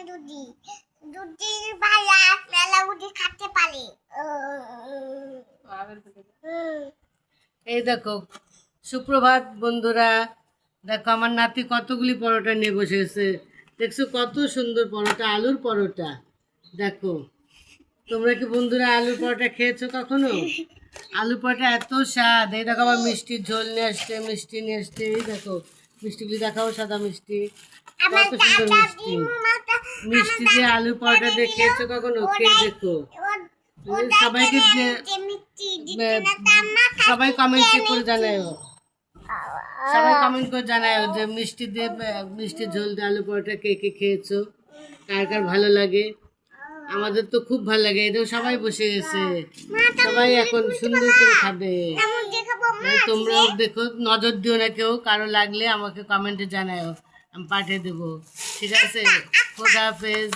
দুধি দুধির ভাইয়া মেলা উঠে খাতে পারে। এই দেখো, সুপ্রভাত বন্ধুরা। দেখো আমার নাতি কতগুলি পরোটা নিয়ে বসেছে। দেখছো কত সুন্দর পরোটা, আলুর পরোটা। দেখো, তোমরা কি বন্ধুরা আলুর পরোটা খেয়েছো কখনো? আলু পরোটা এত স্বাদ। এই দেখো আবার মিষ্টির ঝোল নিয়ে আসছে, মিষ্টি নিয়ে আসছে। এই দেখো মিষ্টিগুলি দেখাও, সাদা মিষ্টি, কত সুন্দর মিষ্টি। মিষ্টি দিয়ে আলুর পরোটা দিয়ে খেয়েছো কখনো? খেয়ে দেখো। সবাইকে যে সবাই কমেন্ট করে জানায়, সবাই কমেন্ট করে জানায় যে মিষ্টি দিয়ে মিষ্টি ঝোল দিয়ে আলু পরোটা কে কে খেয়েছো, কার কার ভালো লাগে। আমাদের তো খুব ভালো লাগে। এটাও সবাই বসে গেছে, সবাই এখন সুন্দর করে খাবে। তোমরাও দেখো, নজর দিও না কেউ, কারো লাগলে আমাকে কমেন্টে জানাও, আমি পাঠিয়ে দেবো। ঠিক আছে, খোদা হাফেজ।